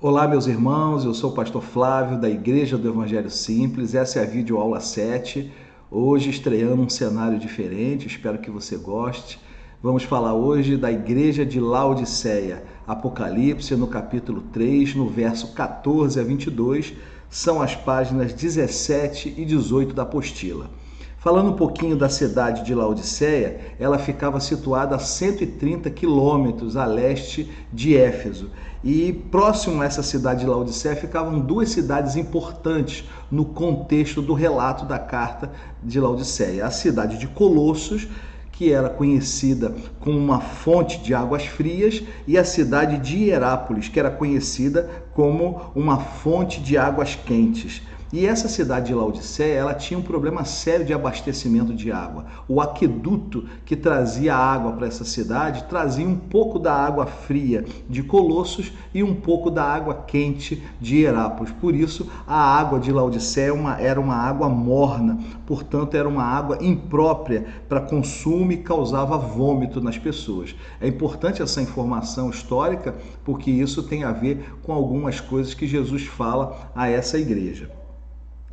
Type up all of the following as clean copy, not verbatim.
Olá, meus irmãos, eu sou o pastor Flávio da Igreja do Evangelho Simples. Essa é a videoaula 7. Hoje estreando um cenário diferente, espero que você goste. Vamos falar hoje da Igreja de Laodiceia. Apocalipse, no capítulo 3, no verso 14 a 22, são as páginas 17 e 18 da apostila. Falando um pouquinho da cidade de Laodiceia, ela ficava situada a 130 quilômetros a leste de Éfeso. E próximo a essa cidade de Laodiceia ficavam duas cidades importantes no contexto do relato da carta de Laodiceia. A cidade de Colossos, que era conhecida como uma fonte de águas frias, e a cidade de Hierápolis, que era conhecida como uma fonte de águas quentes. E essa cidade de Laodiceia, ela tinha um problema sério de abastecimento de água. O aqueduto que trazia água para essa cidade trazia um pouco da água fria de Colossos e um pouco da água quente de Hierápolis. Por isso, a água de Laodiceia era uma água morna, portanto, era uma água imprópria para consumo e causava vômito nas pessoas. É importante essa informação histórica porque isso tem a ver com algumas coisas que Jesus fala a essa igreja.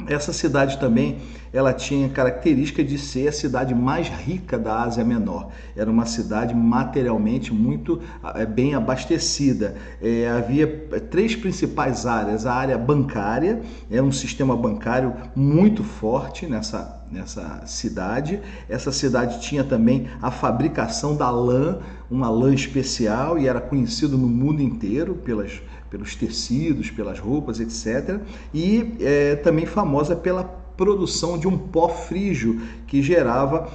Essa cidade também, ela tinha característica de ser a cidade mais rica da Ásia Menor. Era uma cidade materialmente muito bem abastecida. Havia três principais áreas. A área bancária, era um sistema bancário muito forte nessa cidade. Essa cidade tinha também a fabricação da lã, uma lã especial, e era conhecido no mundo inteiro pelos tecidos, pelas roupas, etc. E também famosa pela produção de um pó frígio que gerava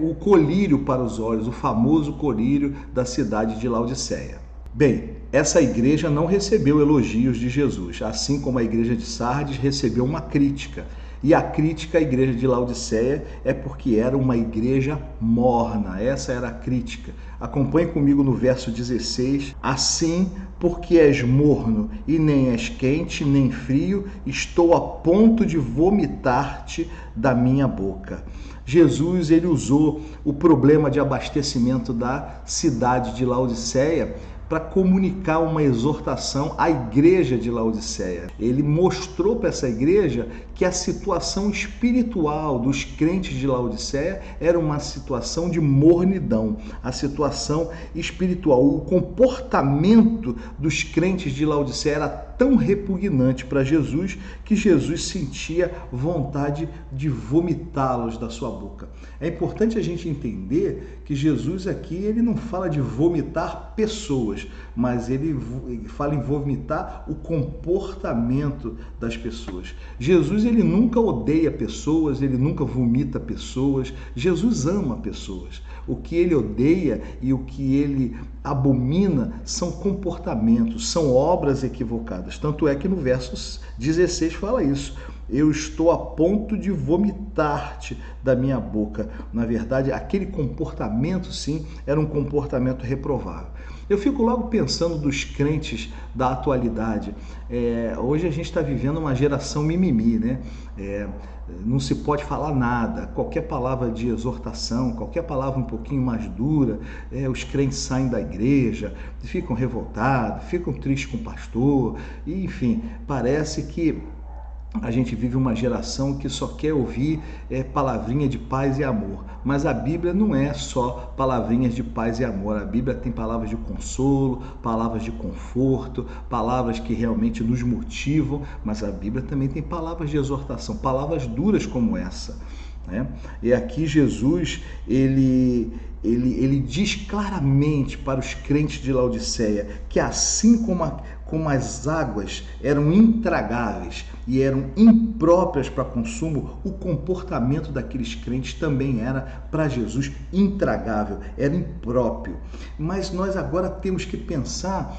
o colírio para os olhos, o famoso colírio da cidade de Laodiceia. Bem, essa igreja não recebeu elogios de Jesus, assim como a igreja de Sardes recebeu uma crítica. E a crítica à igreja de Laodiceia é porque era uma igreja morna. Essa era a crítica. Acompanhe comigo no verso 16. Assim, porque és morno e nem és quente nem frio, estou a ponto de vomitar-te da minha boca. Jesus, ele usou o problema de abastecimento da cidade de Laodiceia para comunicar uma exortação à igreja de Laodiceia. Ele mostrou para essa igreja que a situação espiritual dos crentes de Laodiceia era uma situação de mornidão. A situação espiritual, o comportamento dos crentes de Laodiceia era tão repugnante para Jesus que Jesus sentia vontade de vomitá-los da sua boca. É importante a gente entender que Jesus aqui, ele não fala de vomitar pessoas, mas ele fala em vomitar o comportamento das pessoas. Jesus, ele nunca odeia pessoas, ele nunca vomita pessoas. Jesus ama pessoas. O que ele odeia e o que ele abomina são comportamentos, são obras equivocadas. Tanto é que no verso 16 fala isso. Eu estou a ponto de vomitar-te da minha boca. Na verdade, aquele comportamento, sim, era um comportamento reprovável. Eu fico logo pensando dos crentes da atualidade. Hoje a gente está vivendo uma geração mimimi, né? Não se pode falar nada, qualquer palavra de exortação, qualquer palavra um pouquinho mais dura, os crentes saem da igreja, ficam revoltados, ficam tristes com o pastor, e, enfim, parece que a gente vive uma geração que só quer ouvir palavrinha de paz e amor. Mas a Bíblia não é só palavrinhas de paz e amor. A Bíblia tem palavras de consolo, palavras de conforto, palavras que realmente nos motivam. Mas a Bíblia também tem palavras de exortação, palavras duras como essa, né? E aqui Jesus, ele diz claramente para os crentes de Laodiceia que assim como as águas eram intragáveis e eram impróprias para consumo, o comportamento daqueles crentes também era para Jesus intragável, era impróprio. Mas nós agora temos que pensar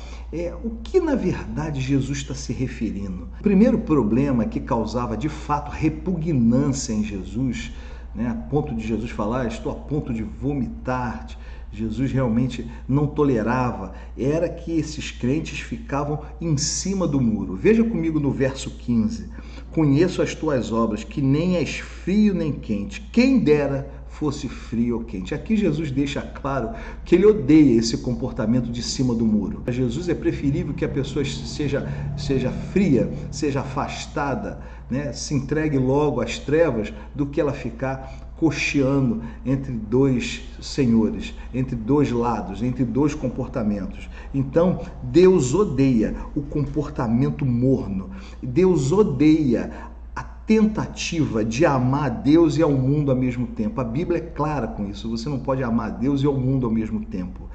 o que na verdade Jesus está se referindo. O primeiro problema que causava de fato repugnância em Jesus, né, a ponto de Jesus falar, estou a ponto de vomitar-te, Jesus realmente não tolerava, era que esses crentes ficavam em cima do muro. Veja comigo no verso 15. Conheço as tuas obras, que nem és frio nem quente. Quem dera fosse fria ou quente. Aqui Jesus deixa claro que ele odeia esse comportamento de cima do muro. Para Jesus é preferível que a pessoa seja fria, seja afastada, né? Se entregue logo às trevas, do que ela ficar cocheando entre dois senhores, entre dois lados, entre dois comportamentos. Então, Deus odeia o comportamento morno. Deus odeia a tentativa de amar a Deus e ao mundo ao mesmo tempo. A Bíblia é clara com isso. Você não pode amar a Deus e ao mundo ao mesmo tempo.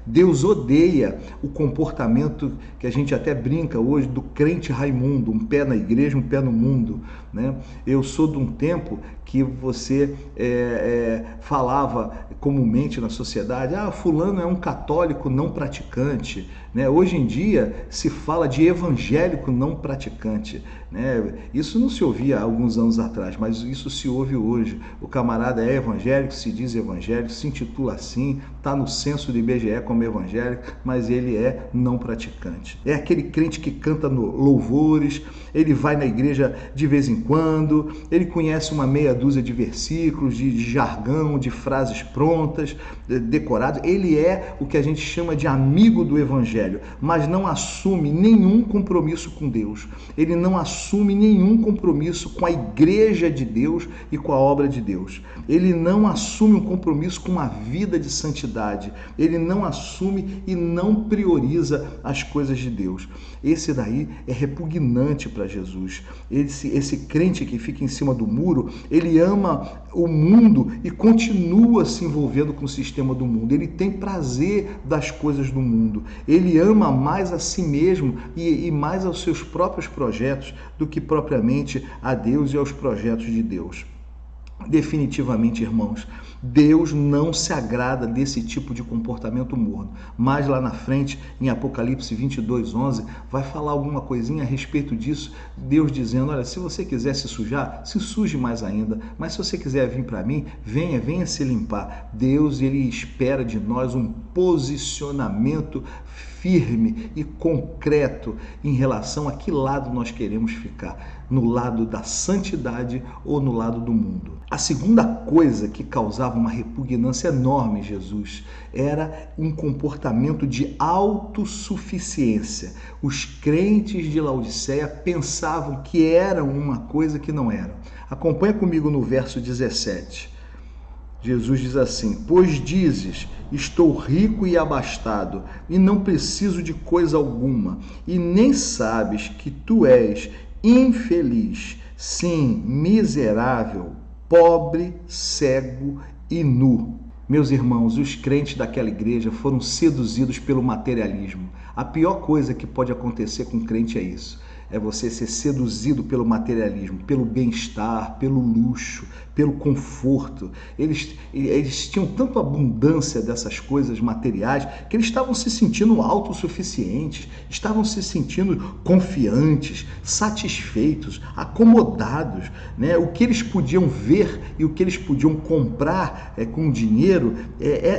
Deus odeia o comportamento que a gente até brinca hoje do crente Raimundo, um pé na igreja, um pé no mundo. Eu sou de um tempo que você falava comumente na sociedade, fulano é um católico não praticante. Hoje em dia se fala de evangélico não praticante. Isso não se ouvia há alguns anos atrás, mas isso se ouve hoje. O camarada é evangélico, se diz evangélico, se intitula assim, está no censo do IBGE como evangélico, mas ele é não praticante. É aquele crente que canta no louvores, ele vai na igreja de vez em quando, ele conhece uma meia dúzia de versículos, de jargão, de frases prontas, decoradas. Ele é o que a gente chama de amigo do evangelho, mas não assume nenhum compromisso com Deus. Ele não assume nenhum compromisso com a igreja de Deus e com a obra de Deus. Ele não assume um compromisso com uma vida de santidade. Ele não assume e não prioriza as coisas de Deus. Esse daí é repugnante para Jesus. Esse crente que fica em cima do muro, ele ama o mundo e continua se envolvendo com o sistema do mundo. Ele tem prazer das coisas do mundo. Ele ama mais a si mesmo e mais aos seus próprios projetos do que propriamente a Deus e aos projetos de Deus. Definitivamente, irmãos, Deus não se agrada desse tipo de comportamento morno. Mas lá na frente, em Apocalipse 22:11, vai falar alguma coisinha a respeito disso. Deus dizendo, olha, se você quiser se sujar, se suje mais ainda. Mas se você quiser vir para mim, venha se limpar. Deus, ele espera de nós um posicionamento firme e concreto em relação a que lado nós queremos ficar, no lado da santidade ou no lado do mundo. A segunda coisa que causava uma repugnância enorme em Jesus era um comportamento de autossuficiência. Os crentes de Laodiceia pensavam que eram uma coisa que não eram. Acompanha comigo no verso 17. Jesus diz assim, pois dizes, estou rico e abastado, e não preciso de coisa alguma, e nem sabes que tu és infeliz, sim, miserável, pobre, cego e nu. Meus irmãos, os crentes daquela igreja foram seduzidos pelo materialismo. A pior coisa que pode acontecer com um crente é isso. É você ser seduzido pelo materialismo, pelo bem-estar, pelo luxo, pelo conforto. Eles tinham tanta abundância dessas coisas materiais que eles estavam se sentindo autossuficientes, estavam se sentindo confiantes, satisfeitos, acomodados. O que eles podiam ver e o que eles podiam comprar com dinheiro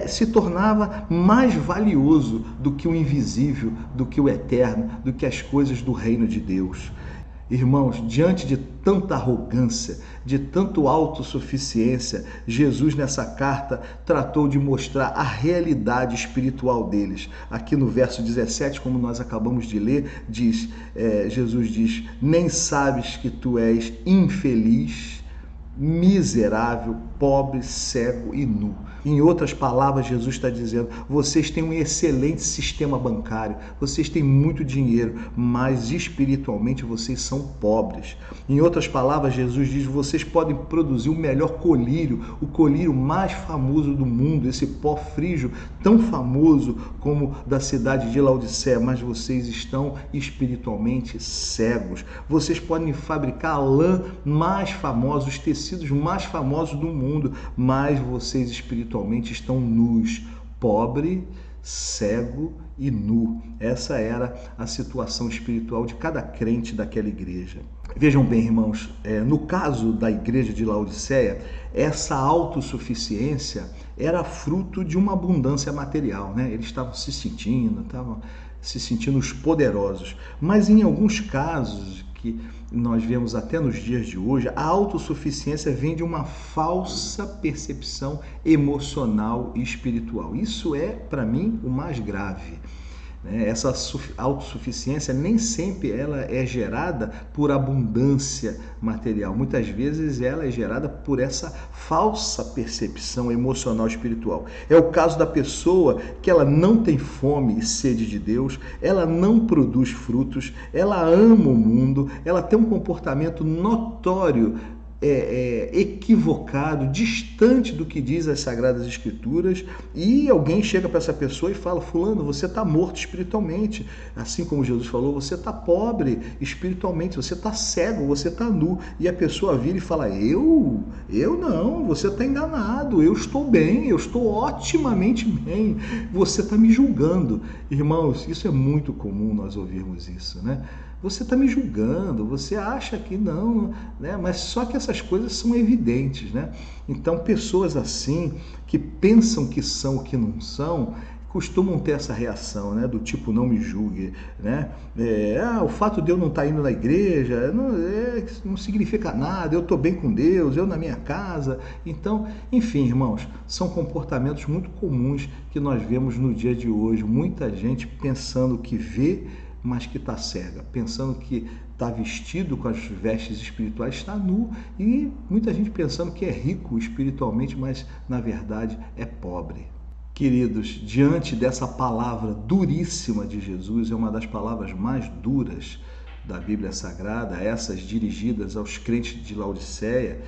se tornava mais valioso do que o invisível, do que o eterno, do que as coisas do reino de Deus. Irmãos, diante de tanta arrogância, de tanta autossuficiência, Jesus nessa carta tratou de mostrar a realidade espiritual deles. Aqui no verso 17, como nós acabamos de ler, Jesus diz, nem sabes que tu és infeliz, miserável, pobre, cego e nu. Em outras palavras, Jesus está dizendo, vocês têm um excelente sistema bancário, vocês têm muito dinheiro, mas espiritualmente vocês são pobres. Em outras palavras, Jesus diz, vocês podem produzir o melhor colírio, o colírio mais famoso do mundo, esse pó frígio tão famoso como da cidade de Laodiceia, mas vocês estão espiritualmente cegos. Vocês podem fabricar a lã mais famosa, os tecidos mais famosos do mundo, mas vocês espiritualmente estão nus, pobre, cego e nu. Essa era a situação espiritual de cada crente daquela igreja. Vejam bem, irmãos, no caso da igreja de Laodiceia, essa autossuficiência era fruto de uma abundância material, Eles estavam se sentindo os poderosos. Mas em alguns casos nós vemos até nos dias de hoje, a autossuficiência vem de uma falsa percepção emocional e espiritual. Isso é, para mim, o mais grave. Essa autossuficiência nem sempre ela é gerada por abundância material. Muitas vezes ela é gerada por essa falsa percepção emocional e espiritual. É o caso da pessoa que ela não tem fome e sede de Deus, ela não produz frutos, ela ama o mundo, ela tem um comportamento notório, equivocado, distante do que diz as Sagradas Escrituras, e alguém chega para essa pessoa e fala: fulano, você está morto espiritualmente, assim como Jesus falou, você está pobre espiritualmente, você está cego, você está nu, e a pessoa vira e fala: eu não, você está enganado, eu estou bem, eu estou otimamente bem, você está me julgando. Irmãos, isso é muito comum nós ouvirmos isso, né? Você está me julgando, você acha que não, né? Mas só que essas coisas são evidentes, né? Então, pessoas assim, que pensam que são o que não são, costumam ter essa reação, né? Do tipo: não me julgue, né? O fato de eu não estar indo na igreja não significa nada, eu estou bem com Deus, eu na minha casa. Então, enfim, irmãos, são comportamentos muito comuns que nós vemos no dia de hoje. Muita gente pensando que vê, mas que está cega, pensando que está vestido com as vestes espirituais, está nu, e muita gente pensando que é rico espiritualmente, mas na verdade é pobre. Queridos, diante dessa palavra duríssima de Jesus, é uma das palavras mais duras da Bíblia Sagrada, essas dirigidas aos crentes de Laodiceia,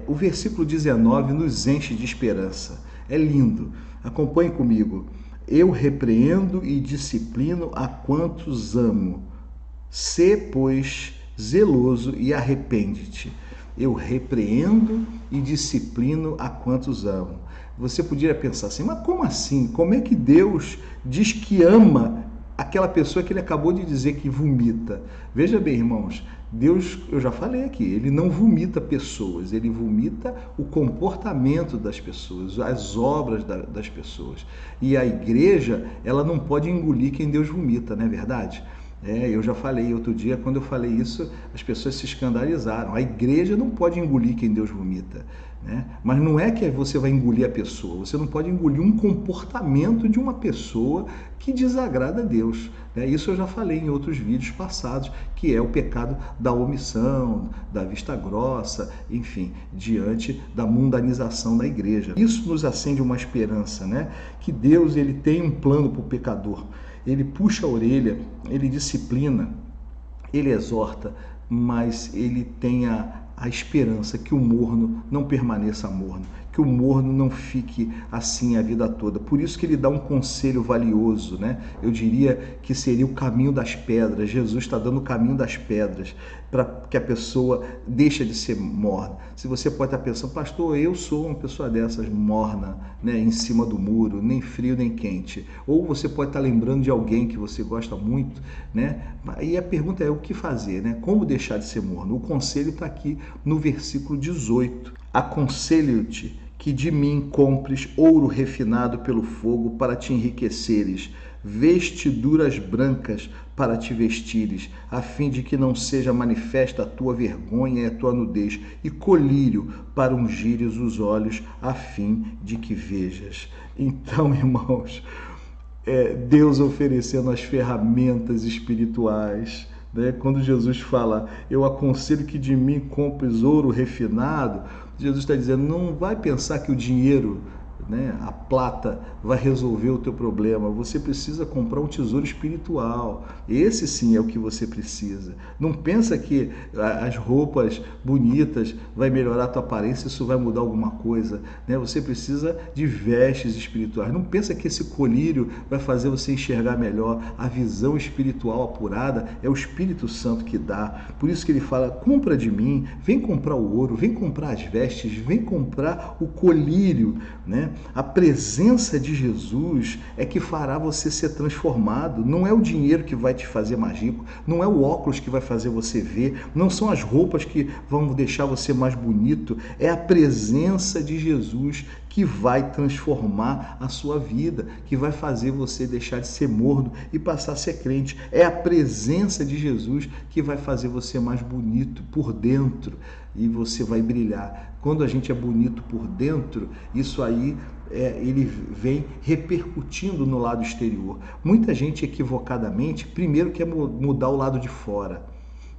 o versículo 19 nos enche de esperança. É lindo, acompanhe comigo. Eu repreendo e disciplino a quantos amo. Sê, pois, zeloso e arrepende-te. Eu repreendo e disciplino a quantos amo. Você poderia pensar assim: mas como assim? Como é que Deus diz que ama aquela pessoa que ele acabou de dizer que vomita? Veja bem, irmãos, Deus, eu já falei aqui, ele não vomita pessoas, ele vomita o comportamento das pessoas, as obras das pessoas. E a igreja, ela não pode engolir quem Deus vomita, não é verdade? Eu já falei outro dia, quando eu falei isso, as pessoas se escandalizaram. A igreja não pode engolir quem Deus vomita, né? Mas não é que você vai engolir a pessoa, você não pode engolir um comportamento de uma pessoa que desagrada a Deus, né? Isso eu já falei em outros vídeos passados, que é o pecado da omissão, da vista grossa, enfim, diante da mundanização da igreja. Isso nos acende uma esperança, né? Que Deus, ele tem um plano para o pecador. Ele puxa a orelha, ele disciplina, ele exorta, mas ele tem a esperança que o morno não permaneça morno, que o morno não fique assim a vida toda. Por isso que ele dá um conselho valioso, né? Eu diria que seria o caminho das pedras. Jesus está dando o caminho das pedras para que a pessoa deixe de ser morna. Se você pode estar pensando: pastor, eu sou uma pessoa dessas, morna, né, em cima do muro, nem frio nem quente. Ou você pode estar lembrando de alguém que você gosta muito, né? E a pergunta é: o que fazer, né? Como deixar de ser morno? O conselho está aqui no versículo 18. Aconselho-te que de mim compres ouro refinado pelo fogo para te enriqueceres, vestiduras brancas para te vestires, a fim de que não seja manifesta a tua vergonha e a tua nudez, e colírio para ungires os olhos, a fim de que vejas. Então, irmãos, Deus oferecendo as ferramentas espirituais, né? Quando Jesus fala: eu aconselho que de mim compres ouro refinado, Jesus está dizendo: não vai pensar que o dinheiro, né, a prata, vai resolver o teu problema. Você precisa comprar um tesouro espiritual. Esse sim é o que você precisa. Não pensa que as roupas bonitas vai melhorar a tua aparência, isso vai mudar alguma coisa, né? Você precisa de vestes espirituais. Não pensa que esse colírio vai fazer você enxergar melhor. A visão espiritual apurada é o Espírito Santo que dá. Por isso que ele fala: compra de mim, vem comprar o ouro, vem comprar as vestes, vem comprar o colírio, né? A presença de Jesus é que fará você ser transformado. Não é o dinheiro que vai te fazer mais rico, não é o óculos que vai fazer você ver, não são as roupas que vão deixar você mais bonito, é a presença de Jesus que vai transformar a sua vida, que vai fazer você deixar de ser morno e passar a ser crente. É a presença de Jesus que vai fazer você mais bonito por dentro e você vai brilhar. Quando a gente é bonito por dentro, isso aí ele vem repercutindo no lado exterior. Muita gente equivocadamente, primeiro quer mudar o lado de fora,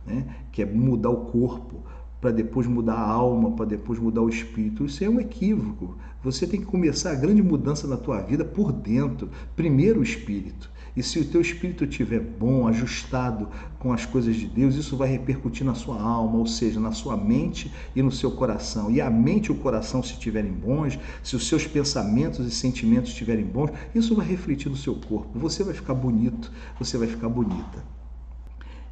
né? Quer mudar o corpo, para depois mudar a alma, para depois mudar o espírito. Isso é um equívoco. Você tem que começar a grande mudança na tua vida por dentro. Primeiro o espírito. E se o teu espírito estiver bom, ajustado com as coisas de Deus, isso vai repercutir na sua alma, ou seja, na sua mente e no seu coração. E a mente e o coração, se estiverem bons, se os seus pensamentos e sentimentos estiverem bons, isso vai refletir no seu corpo. Você vai ficar bonito, você vai ficar bonita.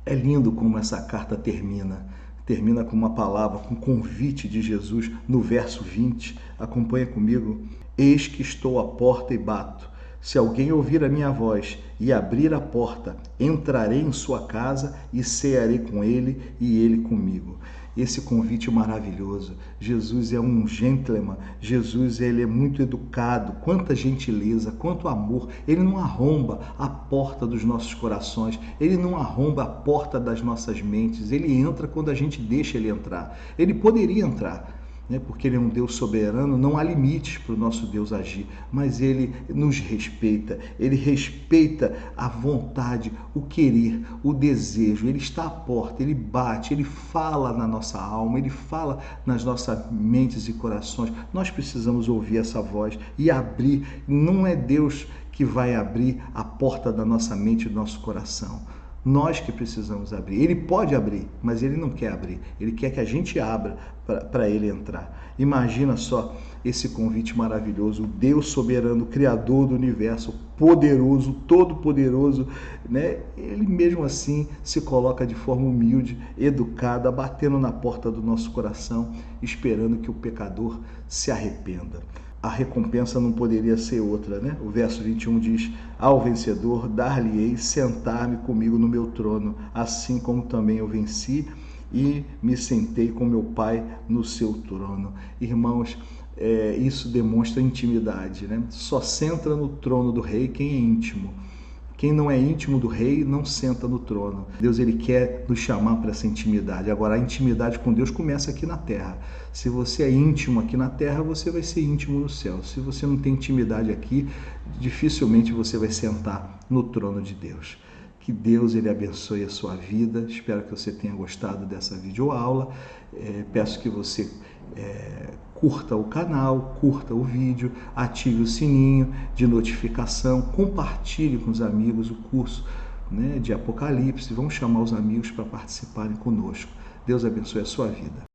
É lindo como essa carta termina. Termina com uma palavra, com um convite de Jesus no verso 20. Acompanha comigo. Eis que estou à porta e bato. Se alguém ouvir a minha voz e abrir a porta, entrarei em sua casa e cearei com ele e ele comigo. Esse convite maravilhoso. Jesus é um gentleman, Jesus ele é muito educado, quanta gentileza, quanto amor. Ele não arromba a porta dos nossos corações, ele não arromba a porta das nossas mentes, ele entra quando a gente deixa ele entrar. Ele poderia entrar, porque ele é um Deus soberano, não há limites para o nosso Deus agir, mas ele nos respeita, ele respeita a vontade, o querer, o desejo, ele está à porta, ele bate, ele fala na nossa alma, ele fala nas nossas mentes e corações. Nós precisamos ouvir essa voz e abrir. Não é Deus que vai abrir a porta da nossa mente e do nosso coração. Nós que precisamos abrir. Ele pode abrir, mas ele não quer abrir. Ele quer que a gente abra para ele entrar. Imagina só esse convite maravilhoso. O Deus soberano, Criador do universo, poderoso, todo-poderoso, né? Ele mesmo assim se coloca de forma humilde, educada, batendo na porta do nosso coração, esperando que o pecador se arrependa. A recompensa não poderia ser outra, né? O verso 21 diz: ao vencedor dar-lhe-ei sentar-me comigo no meu trono, assim como também eu venci e me sentei com meu Pai no seu trono. Irmãos, isso demonstra intimidade, né? Só senta no trono do rei quem é íntimo. Quem não é íntimo do rei não senta no trono. Deus ele quer nos chamar para essa intimidade. Agora, a intimidade com Deus começa aqui na terra. Se você é íntimo aqui na terra, você vai ser íntimo no céu. Se você não tem intimidade aqui, dificilmente você vai sentar no trono de Deus. Que Deus ele abençoe a sua vida. Espero que você tenha gostado dessa videoaula. Peço que você curta o canal, curta o vídeo, ative o sininho de notificação, compartilhe com os amigos o curso, de Apocalipse. Vamos chamar os amigos para participarem conosco. Deus abençoe a sua vida.